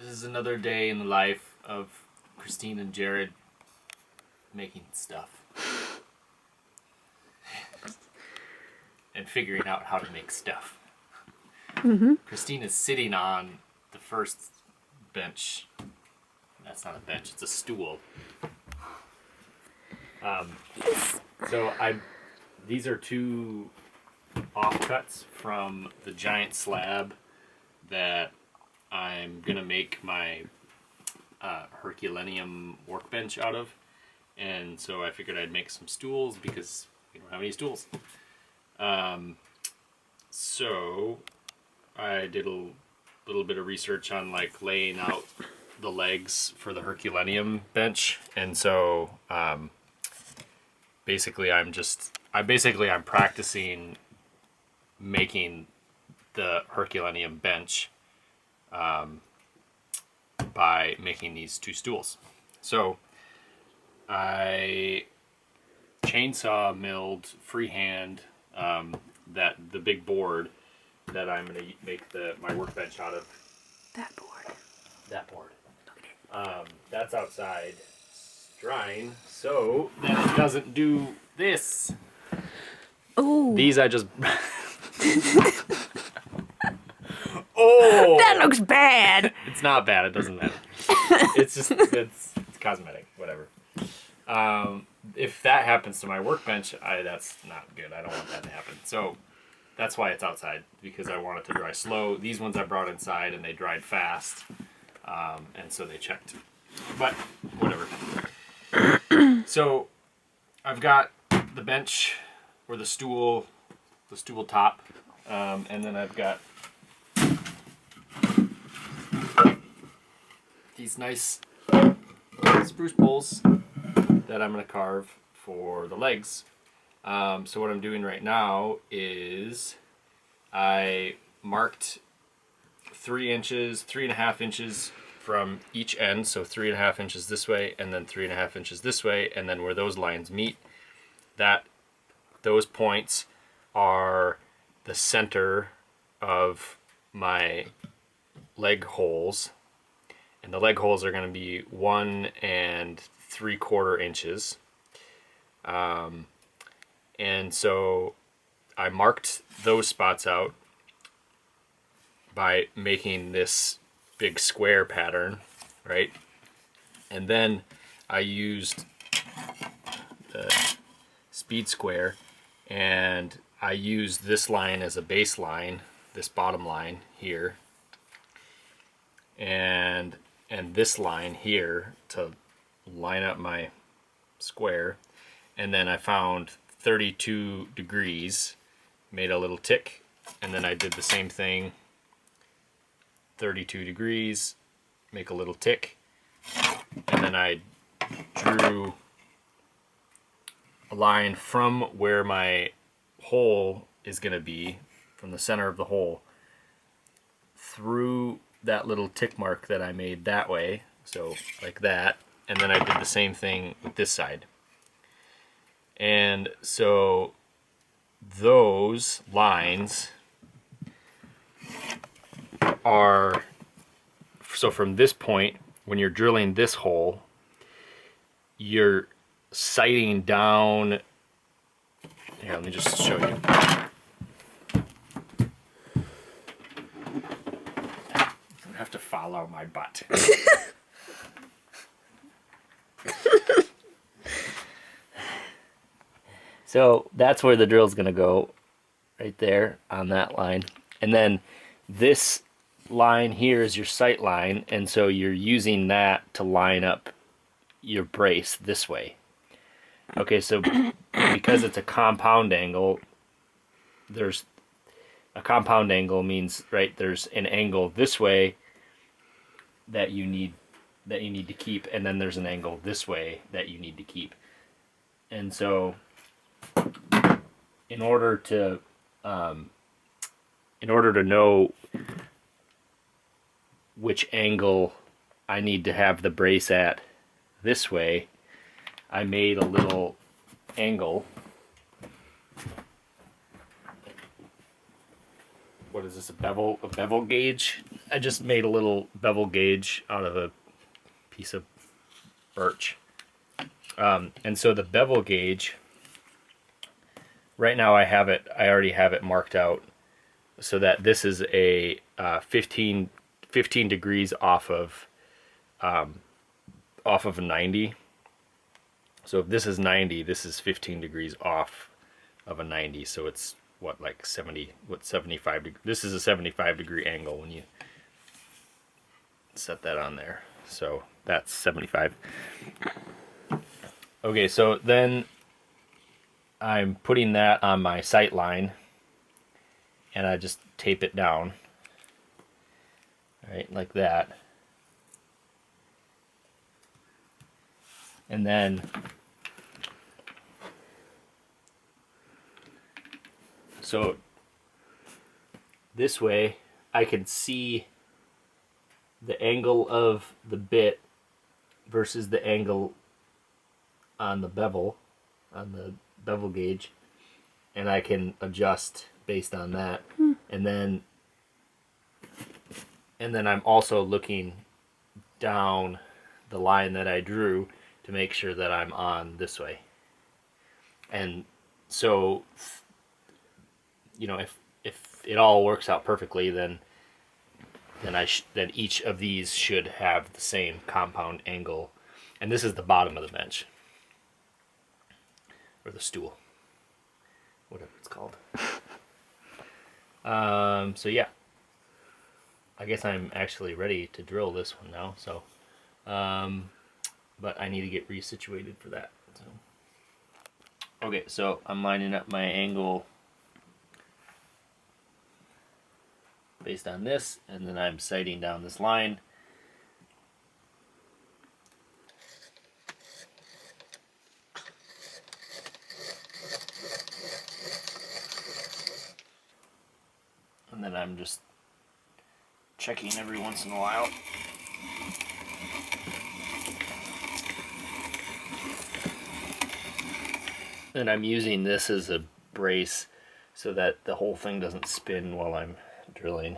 This is another day in the life of Christine and Jared making stuff. And figuring out how to make stuff. Christine is sitting on the first bench. That's not a bench, it's a stool. These are two offcuts from the giant slab that I'm gonna make my Herculaneum workbench out of, and so I figured I'd make some stools because we don't have any stools. So I did a little bit of research on like laying out the legs for the Herculaneum bench, and so basically I'm practicing making the Herculaneum bench by making these two stools. So I chainsaw milled freehand the big board that I'm going to make my workbench out of. That board. That board. That's outside drying so that it doesn't do this. Oh. These I just... Oh! That looks bad. It's not bad. It doesn't matter. It's just it's cosmetic. Whatever. If that happens to my workbench, that's not good. I don't want that to happen. So that's why it's outside, because I want it to dry slow. These ones I brought inside and they dried fast, and so they checked. But whatever. So I've got the bench or the stool top, and then I've got these nice spruce poles that I'm going to carve for the legs. So what I'm doing right now is I marked 3.5 inches from each end, so 3.5 inches this way and then 3.5 inches this way, and then where those lines meet, those points are the center of my leg holes, and the leg holes are going to be 1 3/4 inches. And so I marked those spots out by making this big square pattern, right? And then I used the speed square, and I used this line as a baseline, this bottom line here, and this line here to line up my square. And then I found 32 degrees, made a little tick, and then I did the same thing, 32 degrees, make a little tick, and then I drew a line from where my hole is going to be, from the center of the hole, through that little tick mark that I made that way, so like that, and then I did the same thing with this side. And so those lines are, so from this point, when you're drilling this hole, you're sighting down. Here, let me just show you. You have to follow my butt. So that's where the drill's going to go, right there on that line. And then this line here is your sight line, and so you're using that to line up your brace this way. Okay, so because it's a compound angle, there's a compound angle means, right, there's an angle this way that you need to keep, and then there's an angle this way that you need to keep. And so in order to know which angle I need to have the brace at this way, I made a little angle. What is this, a bevel gauge? I just made a little bevel gauge out of a piece of birch. And so the bevel gauge, right now I already have it marked out so that this is a 15 degrees off of a 90. So if this is 90, this is 15 degrees off of a 90. So it's what, like 75 degrees. This is a 75 degree angle when you set that on there. So that's 75. Okay, so then I'm putting that on my sight line and I just tape it down. Right, like that. And then so this way I can see the angle of the bit versus the angle on the bevel gauge, and I can adjust based on that. And then I'm also looking down the line that I drew to make sure that I'm on this way. And so, you know, if it all works out perfectly, then each of these should have the same compound angle. And this is the bottom of the bench, or the stool, whatever it's called. So yeah, I guess I'm actually ready to drill this one now. So, but I need to get resituated for that. So. Okay, so I'm lining up my angle based on this, and then I'm sighting down this line. And then I'm just checking every once in a while. And I'm using this as a brace so that the whole thing doesn't spin while I'm drilling.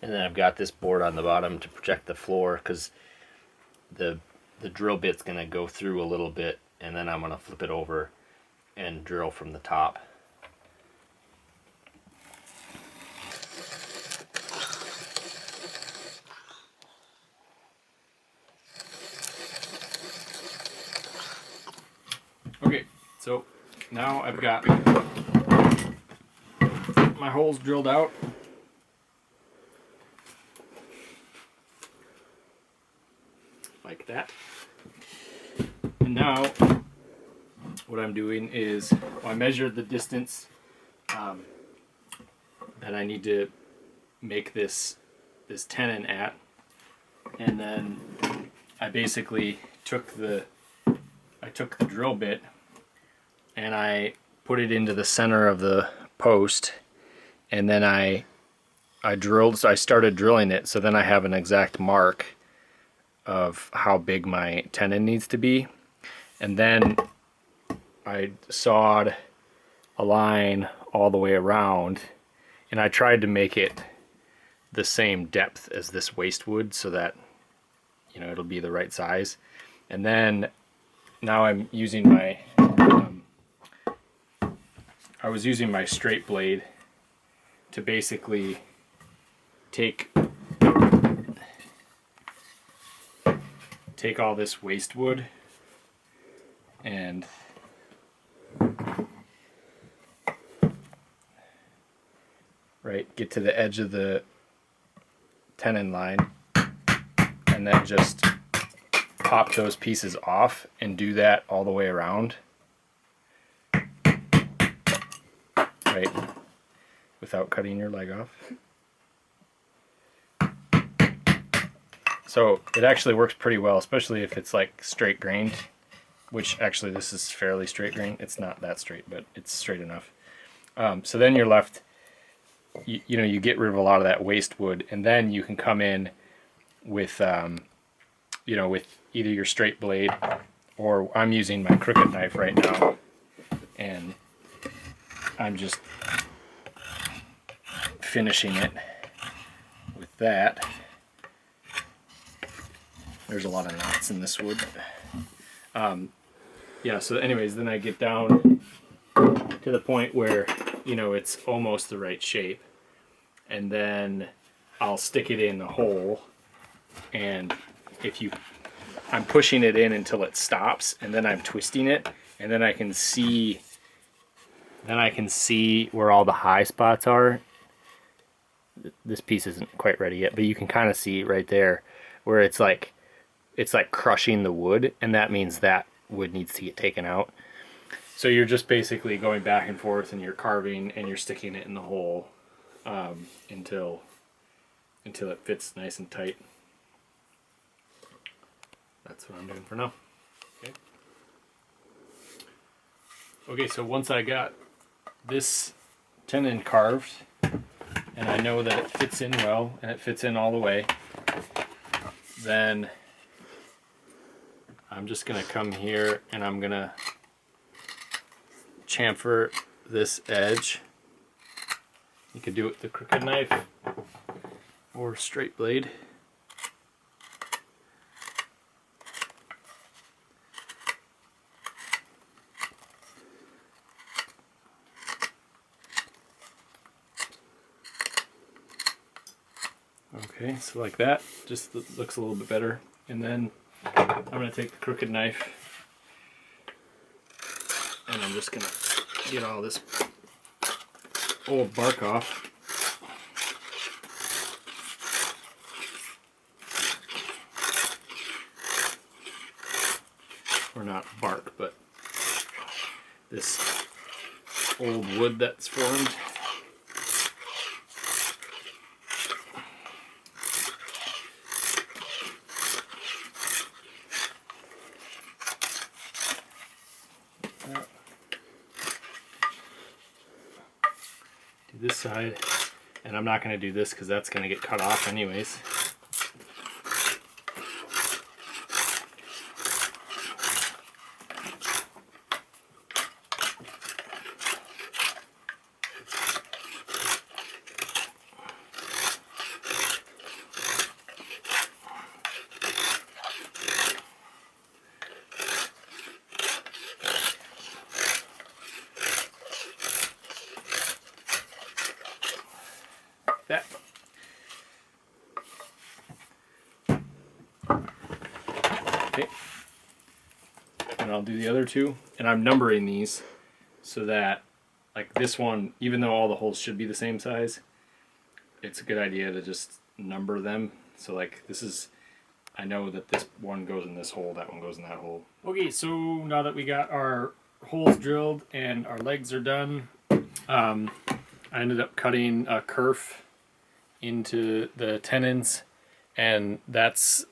And then I've got this board on the bottom to protect the floor because the drill bit's going to go through a little bit, and then I'm going to flip it over and drill from the top. Okay, so now I've got my holes drilled out. Like that. And now what I'm doing is, well, I measured the distance that I need to make this tenon at, and then I basically took the drill bit and I put it into the center of the post, and then I drilled. So I started drilling it, so then I have an exact mark of how big my tenon needs to be, and then I sawed a line all the way around, and I tried to make it the same depth as this waste wood so that, you know, it'll be the right size. And then now I'm using my I was using my straight blade to basically take all this waste wood and get to the edge of the tenon line, and then just pop those pieces off and do that all the way around, right, without cutting your leg off. So it actually works pretty well, especially if it's like straight grained, which actually this is fairly straight grained. It's not that straight, but it's straight enough. So then you're left you know, you get rid of a lot of that waste wood, and then you can come in with you know, with either your straight blade, or I'm using my crooked knife right now, and I'm just finishing it with that. There's a lot of knots in this wood. Yeah, so anyways, then I get down to the point where, you know, it's almost the right shape, and then I'll stick it in the hole, and I'm pushing it in until it stops, and then I'm twisting it, and then I can see where all the high spots are. This piece isn't quite ready yet, but you can kind of see right there where it's like crushing the wood, and that means that wood needs to get taken out. So you're just basically going back and forth, and you're carving, and you're sticking it in the hole until it fits nice and tight. That's what I'm doing for now. Okay. Okay, so once I got this tenon carved, and I know that it fits in well, and it fits in all the way, then I'm just gonna come here and I'm gonna chamfer this edge. You could do it with the crooked knife or straight blade. Okay, so like that, just looks a little bit better. And then I'm gonna take the crooked knife and I'm just gonna get all this old bark off. Or not bark, but this old wood that's formed. Do this side, and I'm not going to do this because that's going to get cut off anyways. That. Okay. And I'll do the other two, and I'm numbering these so that, like this one, even though all the holes should be the same size, it's a good idea to just number them. So like this is, I know that this one goes in this hole, that one goes in that hole. Okay, so now that we got our holes drilled and our legs are done, I ended up cutting a kerf into the tenons, and that's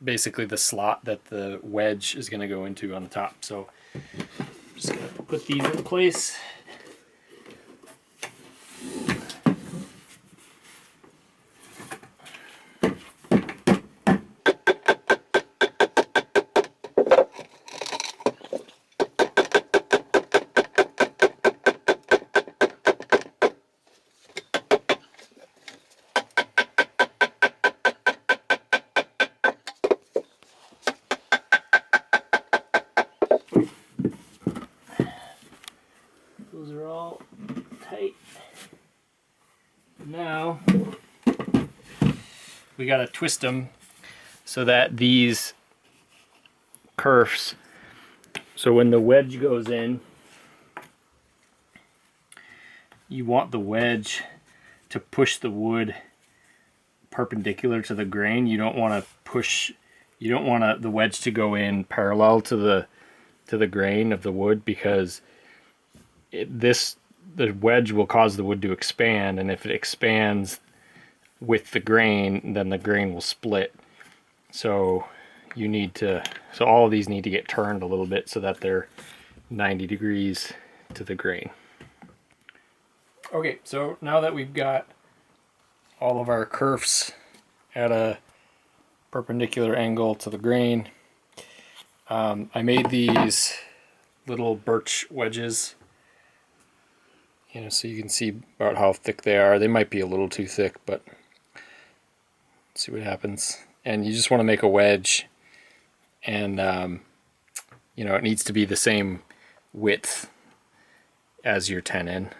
basically the slot that the wedge is going to go into on the top. So I'm just going to put these in place. Those are all tight. Now we got to twist them so that these kerfs, so when the wedge goes in, you want the wedge to push the wood perpendicular to the grain. You don't want the wedge to go in parallel to the grain of the wood, because the wedge will cause the wood to expand, and if it expands with the grain, then the grain will split. So all of these need to get turned a little bit so that they're 90 degrees to the grain. Okay, so now that we've got all of our kerfs at a perpendicular angle to the grain, I made these little birch wedges, so you can see about how thick they are. They might be a little too thick, but let's see what happens. And you just want to make a wedge, and it needs to be the same width as your tenon.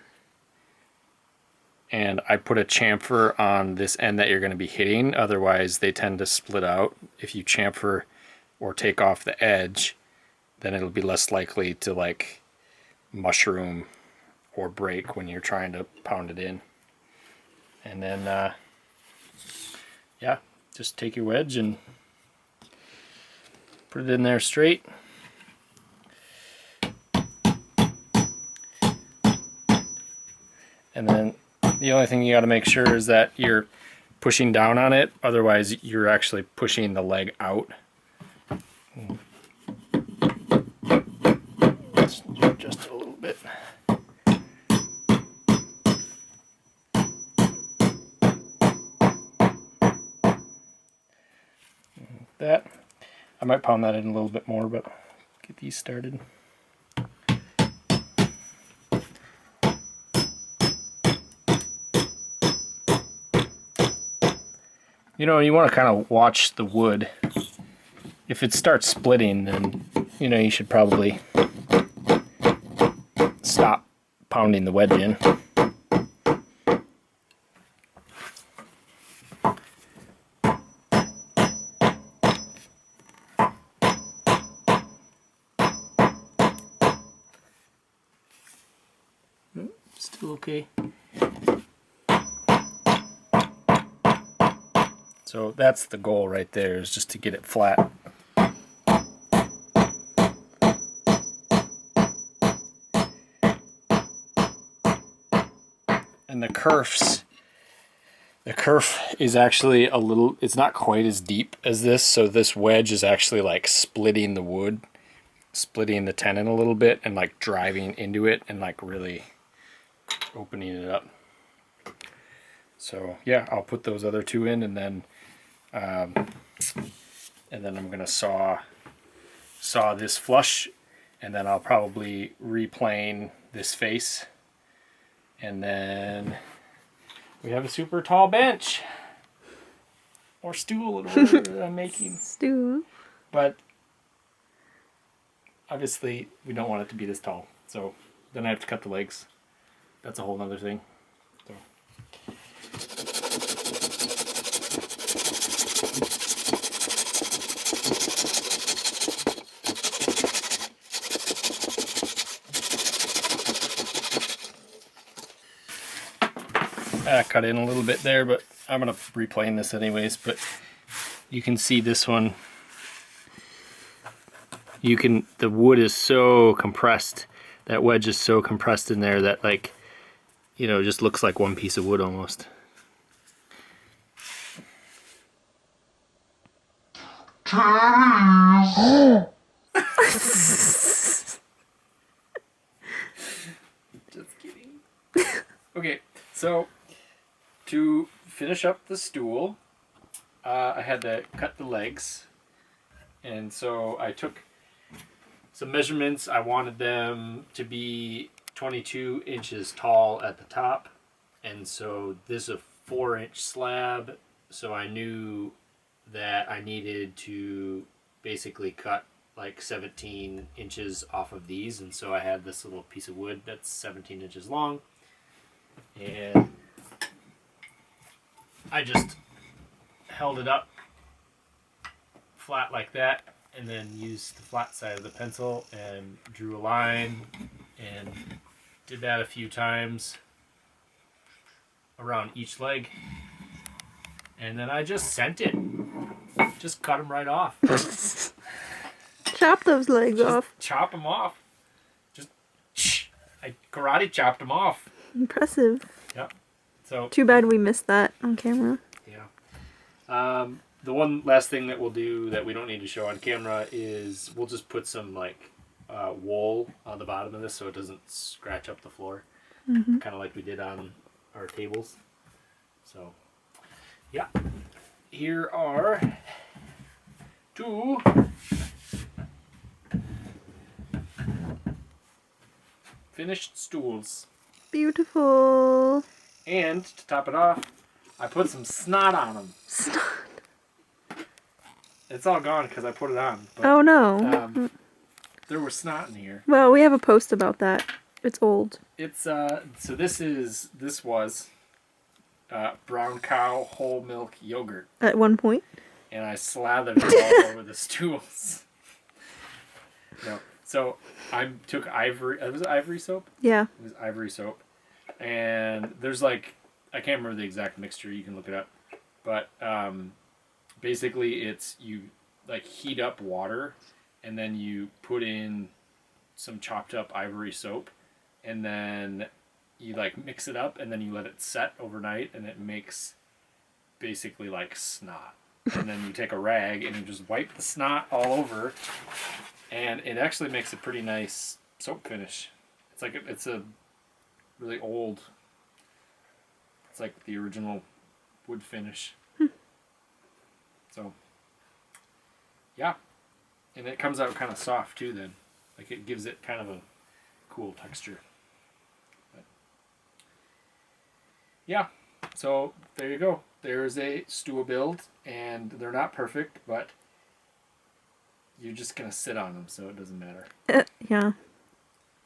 And I put a chamfer on this end that you're going to be hitting, otherwise they tend to split out. If you chamfer or take off the edge, then it'll be less likely to like mushroom or break when you're trying to pound it in. And then yeah, just take your wedge and put it in there straight. And then the only thing you got to make sure is that you're pushing down on it, otherwise you're actually pushing the leg out. Let's adjust it a little bit. That I might pound that in a little bit more, but get these started. You want to kind of watch the wood. If it starts splitting, then you should probably stop pounding the wedge in. Still okay. So that's the goal right there, is just to get it flat. And the kerf is actually it's not quite as deep as this, so this wedge is actually like splitting the wood, splitting the tenon a little bit, and like driving into it and like really opening it up. So yeah, I'll put those other two in, and then I'm gonna saw this flush, and then I'll probably replane this face, and then we have a super tall bench or stool or whatever that I'm making. Stool. But obviously we don't want it to be this tall, so then I have to cut the legs. That's a whole other thing. So. I cut in a little bit there, but I'm gonna replane this anyways. But you can see this one. The wood is so compressed. That wedge is so compressed in there that it just looks like one piece of wood almost. Just kidding. Okay, so to finish up the stool, I had to cut the legs, and so I took some measurements. I wanted them to be 22 inches tall at the top, and so this is a 4-inch slab, so I knew that I needed to basically cut like 17 inches off of these, and so I had this little piece of wood that's 17 inches long, and I just held it up flat like that, and then used the flat side of the pencil and drew a line, and did that a few times around each leg, and then I just sent it. Just cut them right off. Chop those legs off. Chop them off. I karate chopped them off. Impressive. Yep. So Too bad we missed that on camera. yeah. The one last thing that we'll do that we don't need to show on camera is we'll just put some wool on the bottom of this so it doesn't scratch up the floor. kind of like we did on our tables. So, yeah. Here are 2 finished stools. Beautiful. And to top it off, I put some snot on them. Snot. It's all gone because I put it on. But, Oh no. there was snot in here. Well, we have a post about that. It's old. It's so this was brown cow whole milk yogurt, At one point. and I slathered it all over the stools. No, so I took ivory. Was it ivory soap? Yeah. It was ivory soap, and there's like I can't remember the exact mixture. You can look it up, but basically it's you like heat up water, and then you put in some chopped up ivory soap, and then you like mix it up, and then you let it set overnight, and it makes basically like snot. And then you take a rag and you just wipe the snot all over, and it actually makes a pretty nice soap finish. It's like it's a really old. It's like the original wood finish. So, yeah, and it comes out kind of soft too. Then, like it gives it kind of a cool texture. But, yeah, so there you go. There's a stool build, and they're not perfect, but you're just gonna sit on them, so it doesn't matter. Yeah.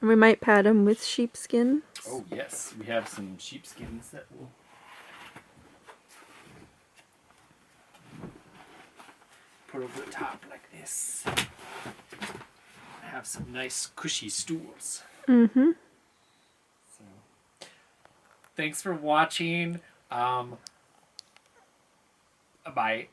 And we might pad them with sheepskin. Oh yes, we have some sheepskins that will put over the top like this. Have some nice cushy stools. Mm-hmm. So, thanks for watching. Bye.